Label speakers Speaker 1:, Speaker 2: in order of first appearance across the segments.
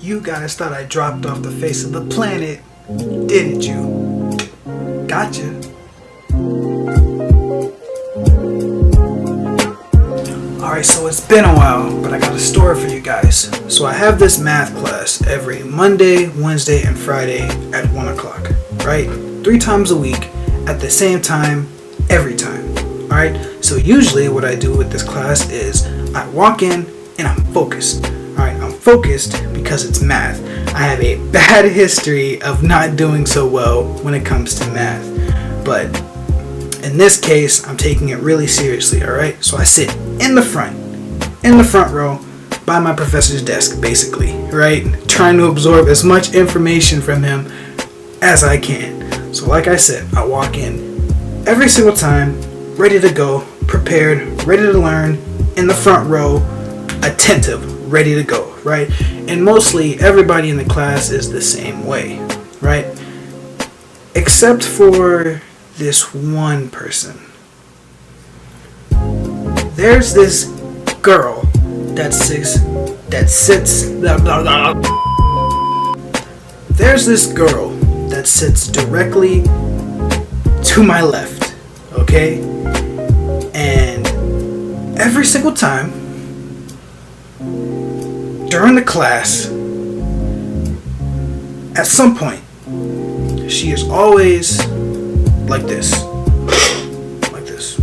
Speaker 1: You guys thought I dropped off the face of the planet, didn't you? Gotcha. Alright, so it's been a while, but I got a story for you guys. So I have this math class every Monday, Wednesday, and Friday at 1 o'clock, right? 3 times a week, at the same time, every time. Alright, so usually what I do with this class is I walk in and I'm focused. Alright, I'm focused because it's math. I have a bad history of not doing so well when it comes to math. But in this case, I'm taking it really seriously, alright? So I sit in the front row, by my professor's desk, basically, right? Trying to absorb as much information from him as I can. So like I said, I walk in every single time, ready to go, prepared, ready to learn, in the front row, attentive, ready to go, right? And mostly everybody in the class is the same way, right? Except for this one person. There's this girl that sits there's this girl that sits directly to my left, okay? And every single time during the class, at some point, she is always like this. Like this.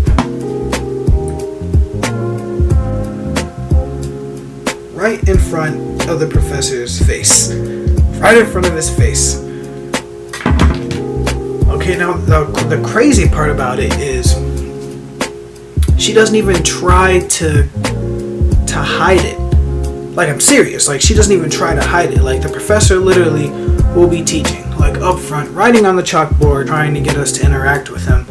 Speaker 1: Right in front of the professor's face. Right in front of his face. Okay, now the crazy part about it is she doesn't even try to hide it. Like, I'm serious. Like, she doesn't even try to hide it. Like, the professor literally will be teaching, like, up front, writing on the chalkboard, trying to get us to interact with him.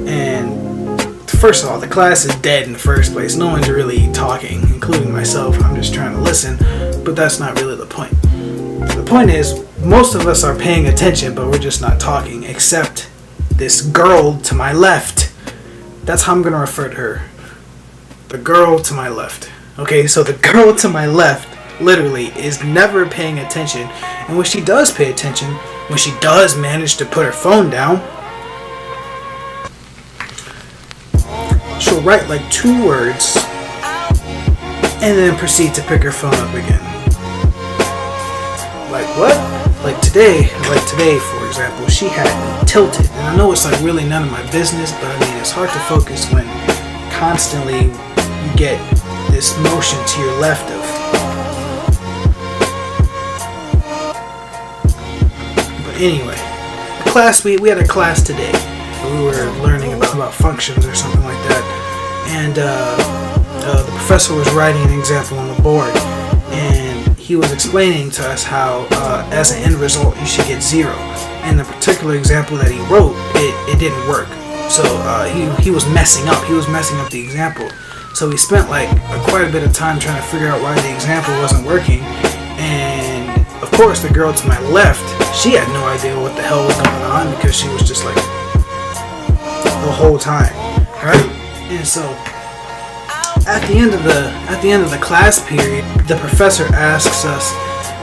Speaker 1: And first of all, the class is dead in the first place. No one's really talking, including myself. I'm just trying to listen, but that's not really the point. The point is, most of us are paying attention, but we're just not talking, except this girl to my left. That's how I'm going to refer to her. The girl to my left. Okay, so the girl to my left literally is never paying attention. And when she does pay attention, when she does manage to put her phone down, she'll write like 2 words and then proceed to pick her phone up again. Like what? Like today, for example, she had me tilted. And I know it's like really none of my business, but I mean, it's hard to focus when constantly you get this motion to your left of. But anyway, the class, we had a class today. We were learning about functions or something like that. And the professor was writing an example on the board. And he was explaining to us how, as an end result, you should get 0. And the particular example that he wrote, it didn't work. So he was messing up. He was messing up the example. So we spent like quite a bit of time trying to figure out why the example wasn't working. And of course, the girl to my left, she had no idea what the hell was going on because she was just like the whole time, right? And so at the end of the class period, the professor asks us,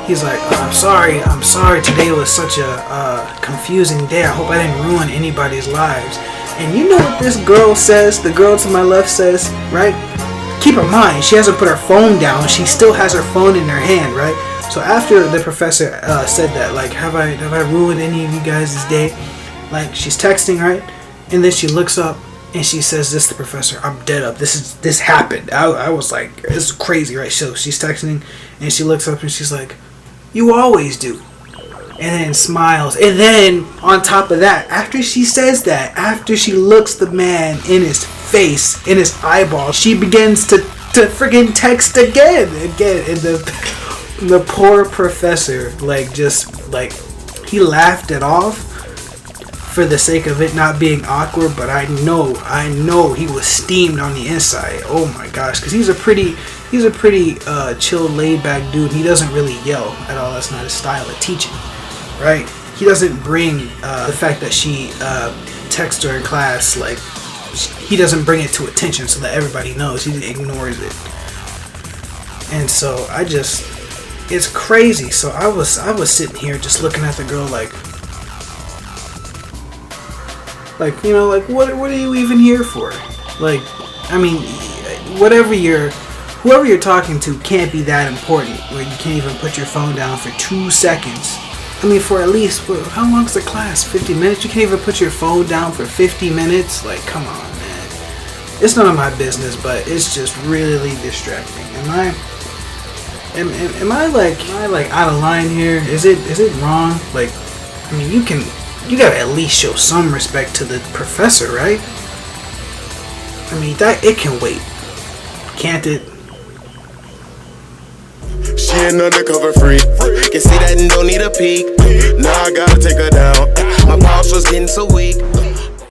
Speaker 1: he's like, I'm sorry, today was such a confusing day. I hope I didn't ruin anybody's lives. And you know what this girl says, the girl to my left says, right? Keep in mind, she hasn't put her phone down. She still has her phone in her hand, right? So after the professor said that, like, have I ruined any of you guys' day? Like, she's texting, right? And then she looks up and she says this to the professor, I'm dead up. This happened. I was like, this is crazy, right? So she's texting and she looks up and she's like, you always do. And then smiles. And then on top of that, after she says that, after she looks the man in his face, in his eyeball, she begins to freaking text again. And the poor professor, like, just like, he laughed it off for the sake of it not being awkward, but I know he was steamed on the inside. Oh my gosh, because he's a pretty chill, laid back dude. He doesn't really yell at all. That's not his style of teaching. Right? He doesn't bring the fact that she texts her in class, like, he doesn't bring it to attention so that everybody knows. He ignores it. And so I just It's crazy. So I was sitting here just looking at the girl like you know, like what are you even here for? Like, I mean, whoever you're talking to can't be that important where you can't even put your phone down for 2 seconds. I mean, for at least, how long's the class? 50 minutes? You can't even put your phone down for 50 minutes? Like, come on, man. It's none of my business, but it's just really distracting. Am I like out of line here? Is it wrong? Like, I mean, you gotta at least show some respect to the professor, right? I mean, that it can wait, can't it?
Speaker 2: She ain't undercover freak. Can see that and don't need a peek. Now I gotta take her down. My pulse was getting so weak.